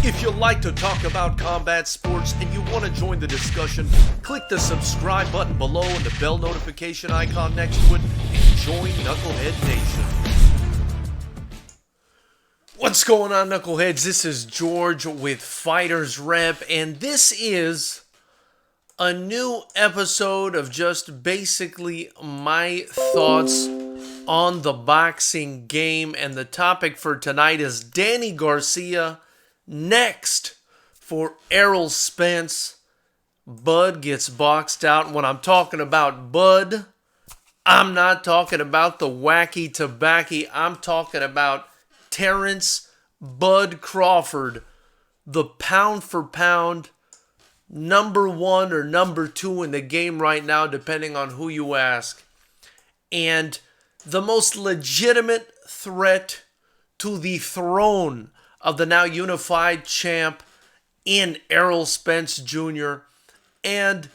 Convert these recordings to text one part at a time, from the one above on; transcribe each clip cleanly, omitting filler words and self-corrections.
If you like to talk about combat sports and you want to join the discussion, click the subscribe button below and the bell notification icon next to it and join Knucklehead Nation. What's going on, Knuckleheads? This is George with Fighters Rep, and this is a new episode of just basically my thoughts on the boxing game. And the topic for tonight is Danny Garcia Next for Errol Spence. Bud gets boxed out. When I'm talking about Bud, I'm not talking about the wacky tobacco. I'm talking about Terrence Bud Crawford, the pound for pound number one or number two in the game right now, depending on who you ask. And the most legitimate threat to the throne of the now unified champ in Errol Spence Jr. And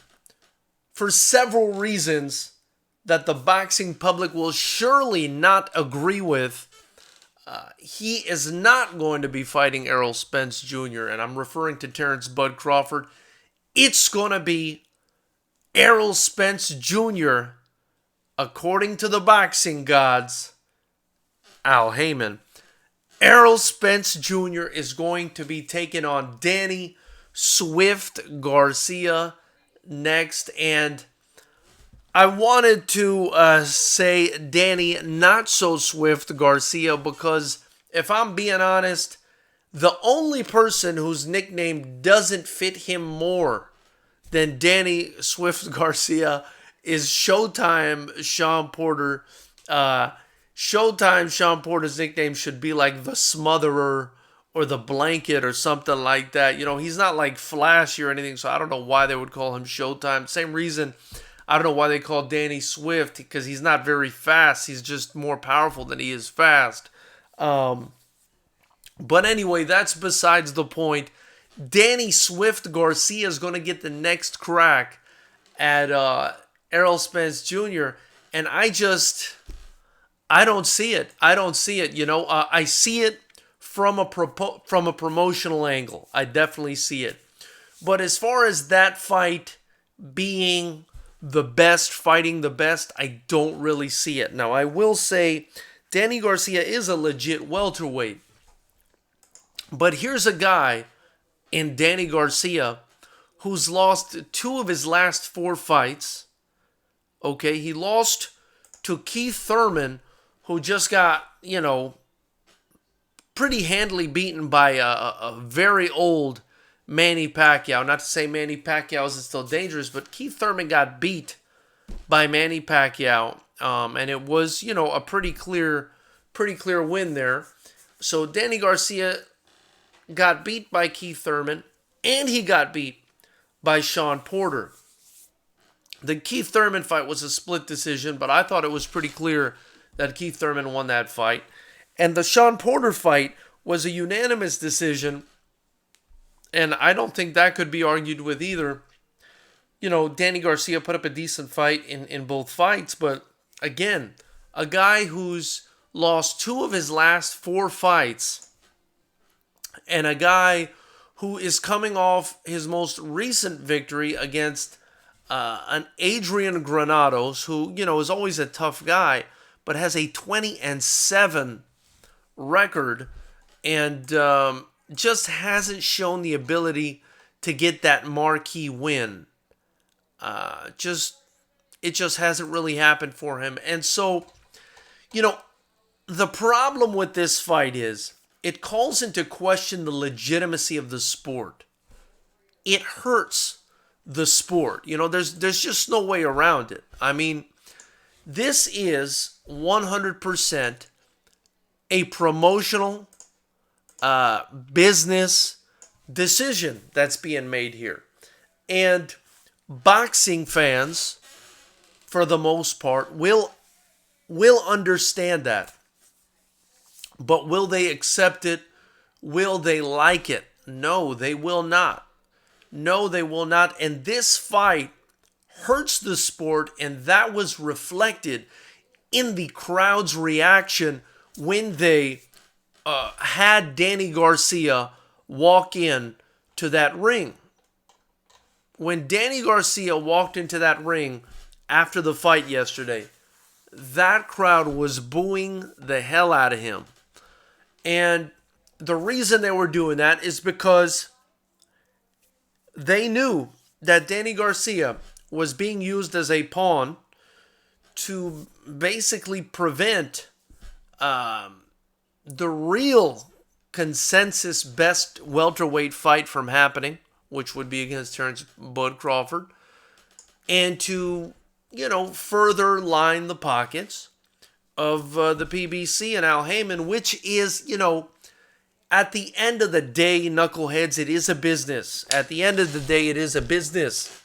for several reasons that the boxing public will surely not agree with, he is not going to be fighting Errol Spence Jr. And I'm referring to Terrence Bud Crawford. It's going to be Errol Spence Jr., according to the boxing gods, Al Haymon. Errol Spence Jr. is going to be taking on Danny Swift Garcia next. And I wanted to say Danny Not So Swift Garcia because, if I'm being honest, the only person whose nickname doesn't fit him more than Danny Swift Garcia is Showtime Sean Porter. Showtime Sean Porter's nickname should be like the Smotherer or the Blanket or something like that. You know, he's not like flashy or anything, so I don't know why they would call him Showtime. Same reason I don't know why they call Danny Swift, because he's not very fast. He's just more powerful than he is fast. But anyway, that's besides the point. Danny Swift Garcia is going to get the next crack at Errol Spence Jr. And I don't see it. I don't see it. You know, I see it from a promotional angle. I definitely see it. But as far as that fight being the best, fighting the best, I don't really see it. Now, I will say Danny Garcia is a legit welterweight. But here's a guy in Danny Garcia who's lost 2 of his last 4 fights. Okay, he lost to Keith Thurman, who just got, you know, pretty handily beaten by a very old Manny Pacquiao. Not to say Manny Pacquiao isn't still dangerous, but Keith Thurman got beat by Manny Pacquiao. And it was, you know, a pretty clear win there. So Danny Garcia got beat by Keith Thurman, and he got beat by Sean Porter. The Keith Thurman fight was a split decision, but I thought it was pretty clear that Keith Thurman won that fight. And the Sean Porter fight was a unanimous decision, and I don't think that could be argued with either. You know, Danny Garcia put up a decent fight in both fights, but again, a guy who's lost 2 of his last 4 fights, and a guy who is coming off his most recent victory against an Adrian Granados, who, you know, is always a tough guy, but has a 20-7 record, and just hasn't shown the ability to get that marquee win. It just hasn't really happened for him. And so, you know, the problem with this fight is it calls into question the legitimacy of the sport. It hurts the sport. You know, there's just no way around it. I mean, this is 100% a promotional business decision that's being made here. And boxing fans, for the most part, will understand that. But will they accept it? Will they like it? No, they will not. No, they will not. And this fight hurts the sport, and that was reflected in the crowd's reaction when they had Danny Garcia walk in to that ring. When Danny Garcia walked into that ring after the fight yesterday, that crowd was booing the hell out of him. And the reason they were doing that is because they knew that Danny Garcia was being used as a pawn to basically prevent the real consensus best welterweight fight from happening, which would be against Terrence Bud Crawford, and to, further line the pockets of the PBC and Al Haymon, which is, at the end of the day, knuckleheads, it is a business. At the end of the day, it is a business.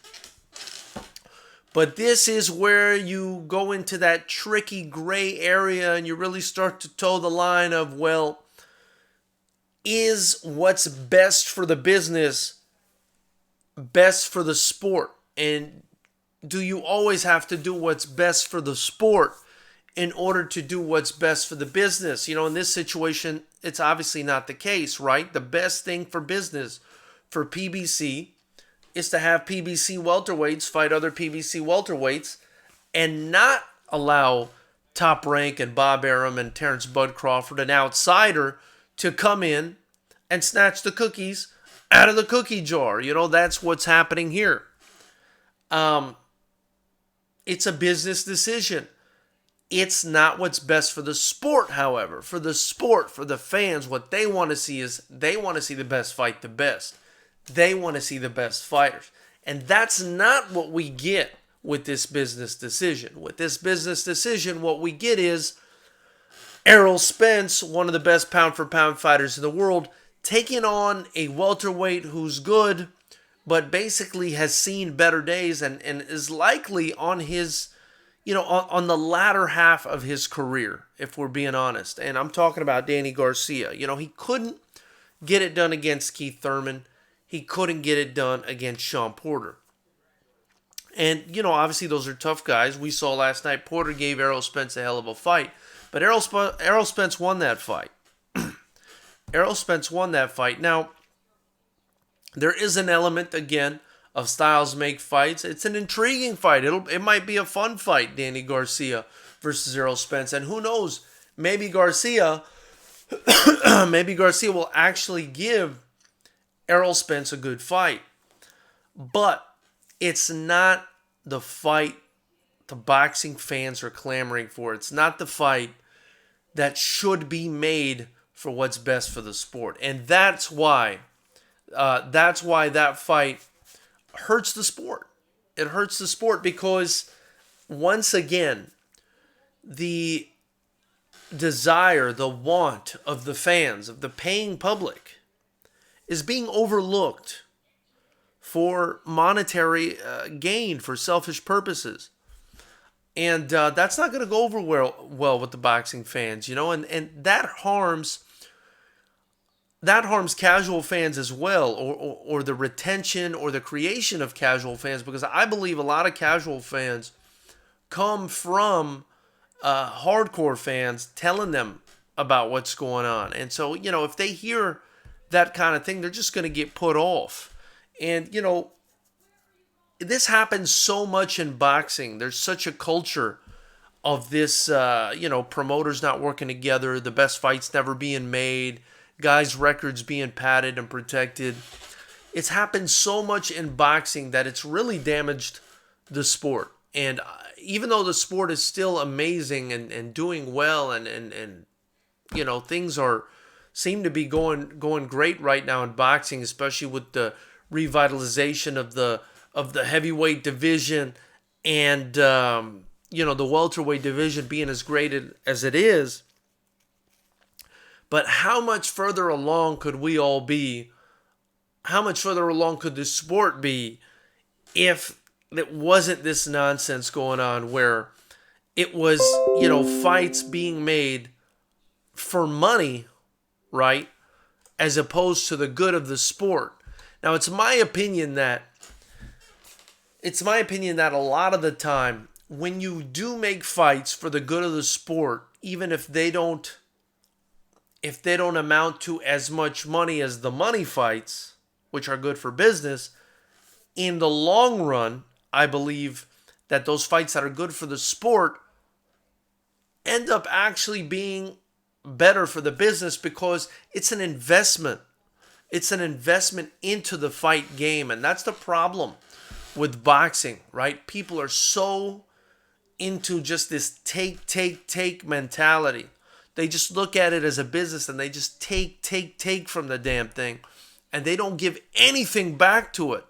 But this is where you go into that tricky gray area and you really start to toe the line of, well, is what's best for the business best for the sport? And do you always have to do what's best for the sport in order to do what's best for the business? In this situation, it's obviously not the case, right? The best thing for business for PBC is to have PBC welterweights fight other PBC welterweights and not allow Top Rank and Bob Arum and Terrence Bud Crawford, an outsider, to come in and snatch the cookies out of the cookie jar. That's what's happening here. It's a business decision. It's not what's best for the sport, however. For the sport, for the fans, what they want to see is they want to see the best fight the best. They want to see the best fighters. And that's not what we get with this business decision. With this business decision, what we get is Errol Spence, one of the best pound-for-pound fighters in the world, taking on a welterweight who's good, but basically has seen better days and is likely on his, on the latter half of his career, if we're being honest. And I'm talking about Danny Garcia. He couldn't get it done against Keith Thurman. He couldn't get it done against Sean Porter. And, obviously those are tough guys. We saw last night Porter gave Errol Spence a hell of a fight. But Errol Spence won that fight. Errol Spence won that fight. Now, there is an element, again, of styles make fights. It's an intriguing fight. It might be a fun fight, Danny Garcia versus Errol Spence. And who knows, maybe Garcia will actually give Errol Spence a good fight. But it's not the fight the boxing fans are clamoring for. It's not the fight that should be made for what's best for the sport. And that's why that fight hurts the sport. It hurts the sport because, once again, the desire, the want of the fans, of the paying public, is being overlooked for monetary gain, for selfish purposes. And that's not going to go over well with the boxing fans, and that harms casual fans as well, or the retention or the creation of casual fans, because I believe a lot of casual fans come from hardcore fans telling them about what's going on. And so, if they hear that kind of thing, they're just going to get put off. And, this happens so much in boxing. There's such a culture of this, promoters not working together, the best fights never being made, guys' records being padded and protected. It's happened so much in boxing that it's really damaged the sport. And even though the sport is still amazing and doing well and things seem to be going great right now in boxing, especially with the revitalization of the heavyweight division and the welterweight division being as great as it is. But how much further along could we all be? How much further along could the sport be if it wasn't this nonsense going on where it was, fights being made for money, right? As opposed to the good of the sport. Now, it's my opinion that a lot of the time when you do make fights for the good of the sport, even if they don't if they don't amount to as much money as the money fights, which are good for business, in the long run, I believe that those fights that are good for the sport end up actually being better for the business because it's an investment. It's an investment into the fight game. And that's the problem with boxing, right? People are so into just this take mentality. They just look at it as a business and they just take from the damn thing. And they don't give anything back to it.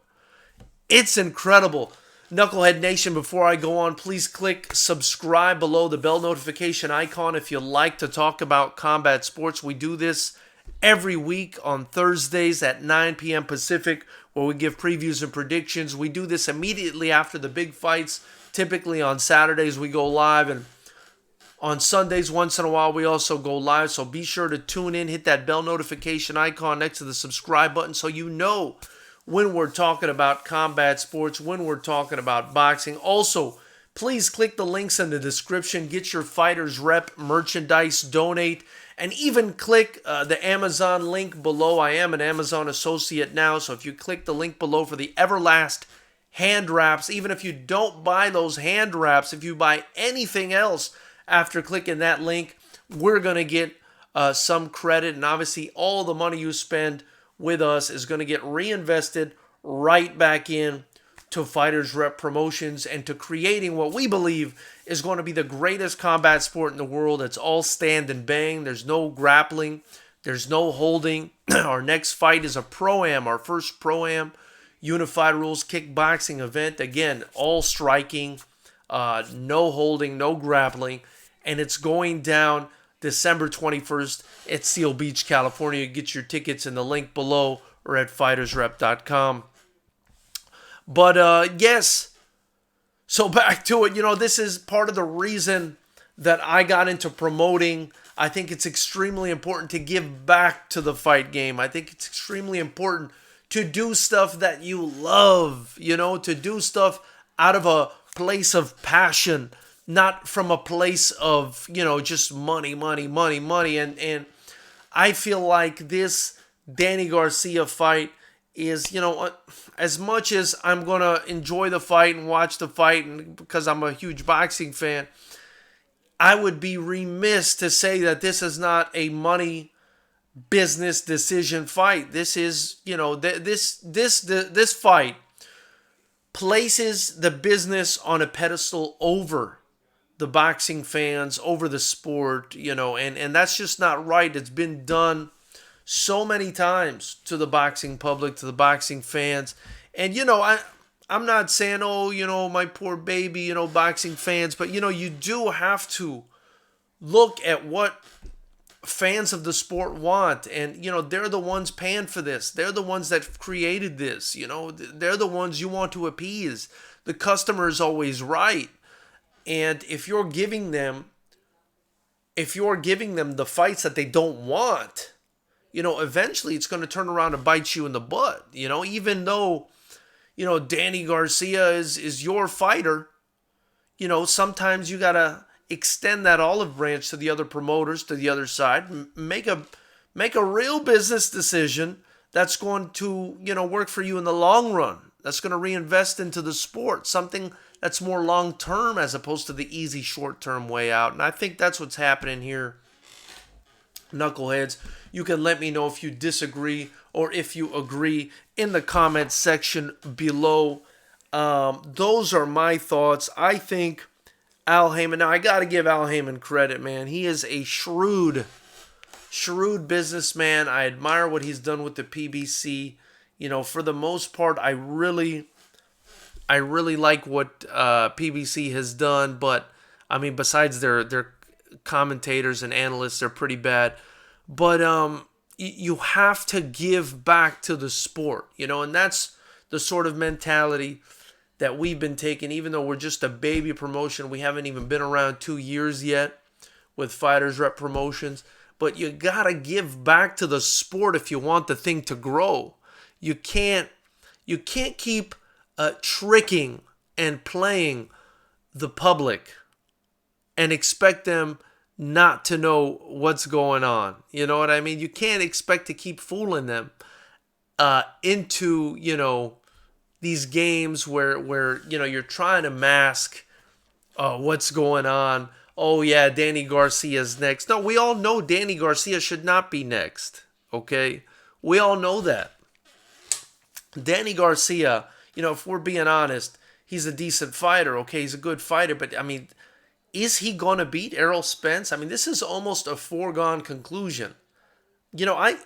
It's incredible. Knucklehead Nation, before I go on, please click subscribe below the bell notification icon if you like to talk about combat sports. We do this every week on Thursdays at 9 p.m. Pacific, where we give previews and predictions. We do this immediately after the big fights. Typically on Saturdays we go live, and on Sundays once in a while we also go live. So be sure to tune in, hit that bell notification icon next to the subscribe button so you know when we're talking about combat sports, when we're talking about boxing. Also, please click the links in the description. Get your Fighters Rep merchandise, donate, and even click the Amazon link below. I am an Amazon associate now, so if you click the link below for the Everlast hand wraps, even if you don't buy those hand wraps, if you buy anything else after clicking that link, we're going to get some credit. And obviously, all the money you spend with us is going to get reinvested right back in to Fighters Rep Promotions and to creating what we believe is going to be the greatest combat sport in the world. It's all stand and bang. There's no grappling. There's no holding. Our next fight is a Pro-Am, our first Pro-Am unified rules kickboxing event. Again, all striking, no holding, no grappling, and it's going down December 21st at Seal Beach, California. Get your tickets in the link below or at fightersrep.com. But yes, so back to it. This is part of the reason that I got into promoting. I think it's extremely important to give back to the fight game. I think it's extremely important to do stuff that you love, to do stuff out of a place of passion, not from a place of, just money. And I feel like this Danny Garcia fight is, as much as I'm going to enjoy the fight and watch the fight, and because I'm a huge boxing fan, I would be remiss to say that this is not a money business decision fight. This is, this fight places the business on a pedestal over the boxing fans, over the sport, and that's just not right. It's been done so many times to the boxing public, to the boxing fans. And, I'm not saying, my poor baby, boxing fans, but, you do have to look at what fans of the sport want. And, they're the ones paying for this. They're the ones that created this. They're the ones you want to appease. The customer is always right. And if you're giving them the fights that they don't want, eventually it's going to turn around and bite you in the butt. Even though, Danny Garcia is your fighter, sometimes you got to extend that olive branch to the other promoters, to the other side, make a real business decision that's going to, work for you in the long run. That's going to reinvest into the sport, something that's more long-term as opposed to the easy short-term way out. And I think that's what's happening here, knuckleheads. You can let me know if you disagree or if you agree in the comments section below. Those are my thoughts. I think Al Haymon, now I got to give Al Haymon credit, man. He is a shrewd businessman. I admire what he's done with the PBC. For the most part, I really like what PBC has done, but I mean, besides their commentators and analysts, they're pretty bad. But you have to give back to the sport, and that's the sort of mentality that we've been taking. Even though we're just a baby promotion, we haven't even been around 2 years yet with Fighters Rep Promotions. But you gotta give back to the sport if you want the thing to grow. You can't keep tricking and playing the public and expect them not to know what's going on. You know what I mean? You can't expect to keep fooling them into, these games where you're trying to mask what's going on. Oh, yeah, Danny Garcia's next. No, we all know Danny Garcia should not be next, okay? We all know that. Danny Garcia, if we're being honest, he's a decent fighter, okay? He's a good fighter, but, I mean, is he going to beat Errol Spence? I mean, this is almost a foregone conclusion. I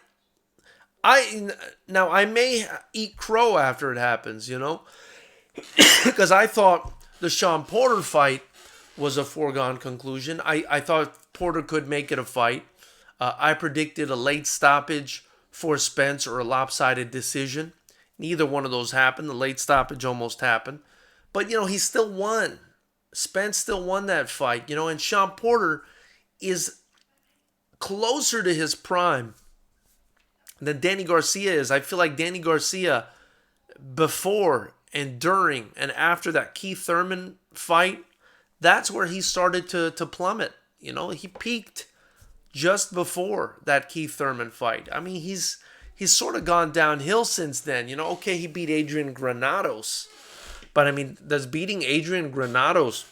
may eat crow after it happens, because I thought the Sean Porter fight was a foregone conclusion. I thought Porter could make it a fight. I predicted a late stoppage for Spence or a lopsided decision. Neither one of those happened. The late stoppage almost happened. But, he still won. Spence still won that fight, and Sean Porter is closer to his prime than Danny Garcia is. I feel like Danny Garcia, before and during and after that Keith Thurman fight, that's where he started to plummet. He peaked just before that Keith Thurman fight. I mean, he's sort of gone downhill since then. Okay, he beat Adrian Granados. But, I mean, does beating Adrian Granados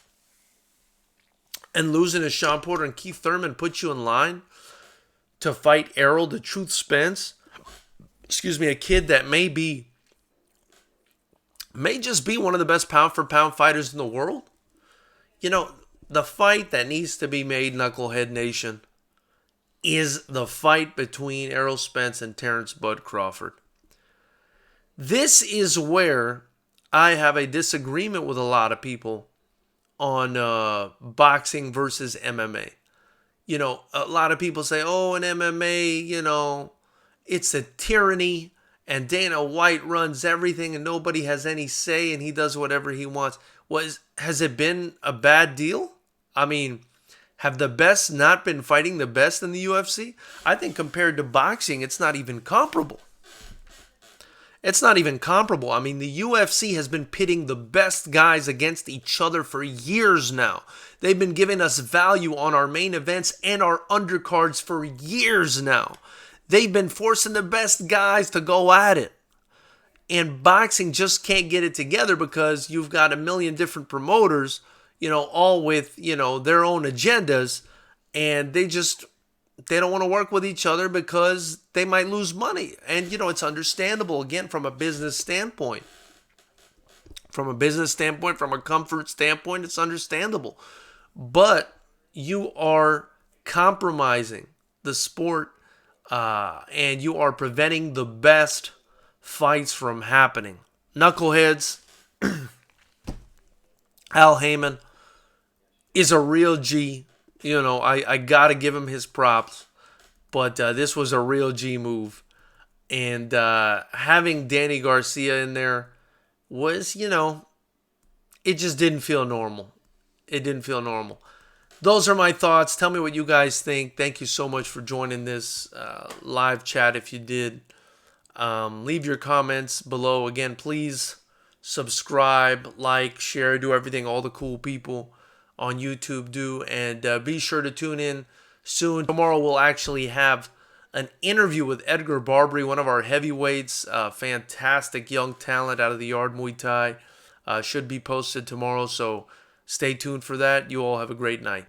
and losing to Sean Porter and Keith Thurman put you in line to fight Errol the Truth Spence? A kid that may just be one of the best pound-for-pound fighters in the world? The fight that needs to be made, Knucklehead Nation, is the fight between Errol Spence and Terrence Bud Crawford. This is where I have a disagreement with a lot of people on boxing versus MMA. A lot of people say, oh, in MMA, it's a tyranny and Dana White runs everything and nobody has any say and he does whatever he wants. Has it been a bad deal? I mean, have the best not been fighting the best in the UFC? I think compared to boxing, it's not even comparable. It's not even comparable. I mean, the UFC has been pitting the best guys against each other for years now. They've been giving us value on our main events and our undercards for years now. They've been forcing the best guys to go at it. And boxing just can't get it together because you've got a million different promoters, all with, their own agendas. And they don't want to work with each other because they might lose money. And, it's understandable, again, from a business standpoint. From a comfort standpoint, it's understandable. But you are compromising the sport and you are preventing the best fights from happening. Knuckleheads, Al Haymon is a real G. I got to give him his props. But this was a real G move. And having Danny Garcia in there was, it just didn't feel normal. It didn't feel normal. Those are my thoughts. Tell me what you guys think. Thank you so much for joining this live chat if you did. Leave your comments below. Again, please subscribe, like, share, do everything all the cool people on YouTube do. And be sure to tune in soon. Tomorrow we'll actually have an interview with Edgar Barbary, one of our heavyweights. Fantastic young talent out of the Yard Muay Thai. Should be posted tomorrow, so stay tuned for that. You all have a great night.